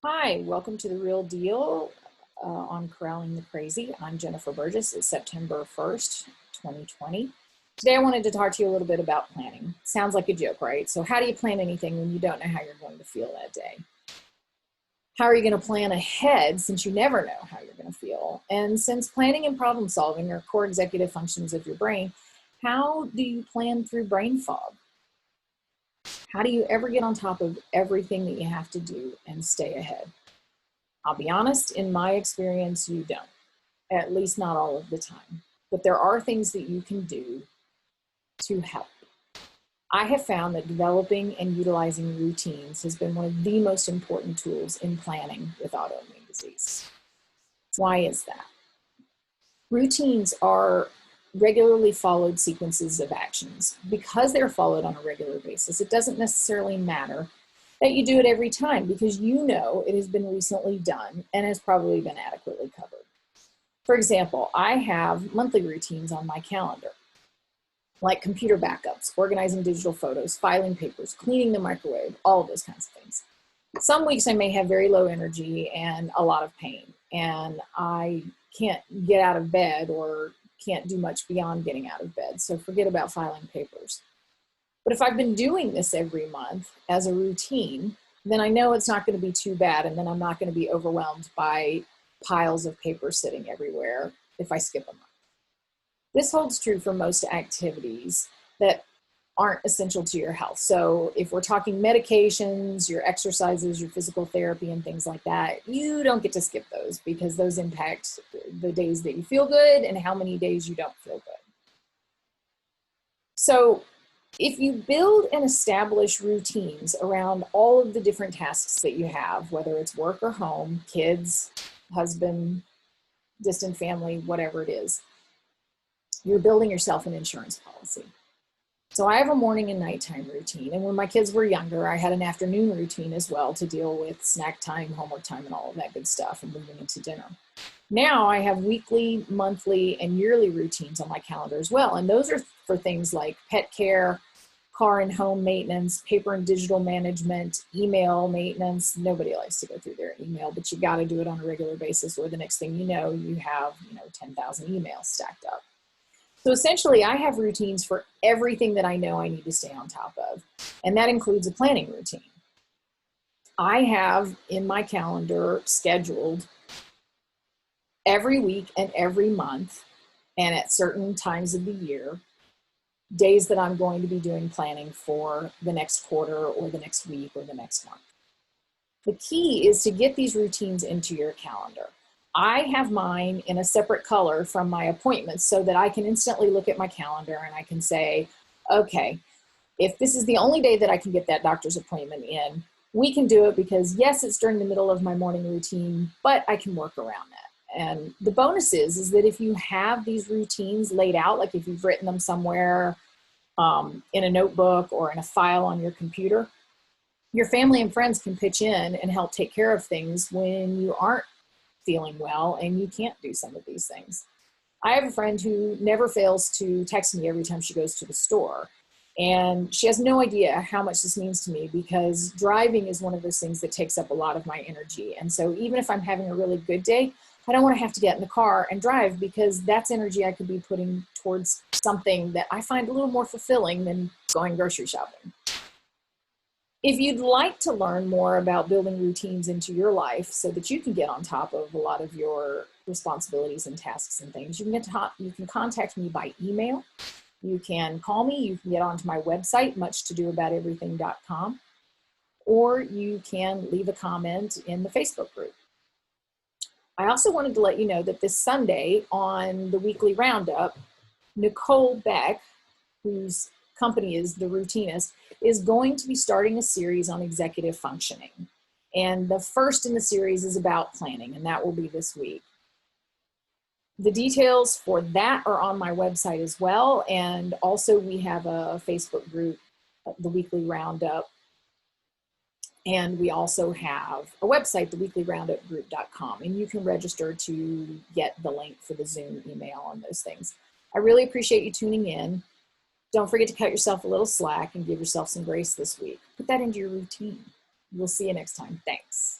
Hi, welcome to The Real Deal on Corralling the Crazy. I'm Jennifer Burgess. It's September 1st, 2020. Today I wanted to talk to you a little bit about planning. Sounds like a joke, right? So how do you plan anything when you don't know how you're going to feel that day? How are you going to plan ahead since you never know how you're going to feel? And since planning and problem solving are core executive functions of your brain, how do you plan through brain fog? How do you ever get on top of everything that you have to do and stay ahead? I'll be honest, in my experience, you don't, at least not all of the time. But there are things that you can do to help. I have found that developing and utilizing routines has been one of the most important tools in planning with autoimmune disease. Why is that? Routines are regularly followed sequences of actions. Because they're followed on a regular basis, it doesn't necessarily matter that you do it every time because you know it has been recently done and has probably been adequately covered. For example, I have monthly routines on my calendar, like computer backups, organizing digital photos, filing papers, cleaning the microwave, all of those kinds of things. Some weeks I may have very low energy and a lot of pain, and I can't get out of bed or can't do much beyond getting out of bed, so forget about filing papers. But if I've been doing this every month as a routine, then I know it's not going to be too bad, and then I'm not going to be overwhelmed by piles of paper sitting everywhere if I skip a month. This holds true for most activities that aren't essential to your health. So if we're talking medications, your exercises, your physical therapy, and things like that, you don't get to skip those because those impact the days that you feel good and how many days you don't feel good. So if you build and establish routines around all of the different tasks that you have, whether it's work or home, kids, husband, distant family, whatever it is, you're building yourself an insurance policy. So I have a morning and nighttime routine. And when my kids were younger, I had an afternoon routine as well to deal with snack time, homework time, and all of that good stuff and moving into dinner. Now I have weekly, monthly, and yearly routines on my calendar as well. And those are for things like pet care, car and home maintenance, paper and digital management, email maintenance. Nobody likes to go through their email, but you got to do it on a regular basis, or the next thing you know, you have 10,000 emails stacked up. So essentially, I have routines for everything that I know I need to stay on top of, and that includes a planning routine. I have in my calendar scheduled every week and every month, and at certain times of the year, days that I'm going to be doing planning for the next quarter or the next week or the next month. The key is to get these routines into your calendar. I have mine in a separate color from my appointments so that I can instantly look at my calendar and I can say, okay, if this is the only day that I can get that doctor's appointment in, we can do it because yes, it's during the middle of my morning routine, but I can work around that. And the bonus is that if you have these routines laid out, like if you've written them somewhere in a notebook or in a file on your computer, your family and friends can pitch in and help take care of things when you aren't feeling well and you can't do some of these things. I have a friend who never fails to text me every time she goes to the store. And she has no idea how much this means to me because driving is one of those things that takes up a lot of my energy. And so even if I'm having a really good day, I don't want to have to get in the car and drive because that's energy I could be putting towards something that I find a little more fulfilling than going grocery shopping. If you'd like to learn more about building routines into your life so that you can get on top of a lot of your responsibilities and tasks and things, you can contact me by email. You can call me. You can get onto my website, muchtodobouteverything.com, or you can leave a comment in the Facebook group. I also wanted to let you know that this Sunday on the weekly roundup, Nicole Beck, whose company is The Routinist, is going to be starting a series on executive functioning. And the first in the series is about planning, and that will be this week. The details for that are on my website as well. And also we have a Facebook group, The Weekly Roundup. And we also have a website, theweeklyroundupgroup.com, and you can register to get the link for the Zoom email and those things. I really appreciate you tuning in. Don't forget to cut yourself a little slack and give yourself some grace this week. Put that into your routine. We'll see you next time. Thanks.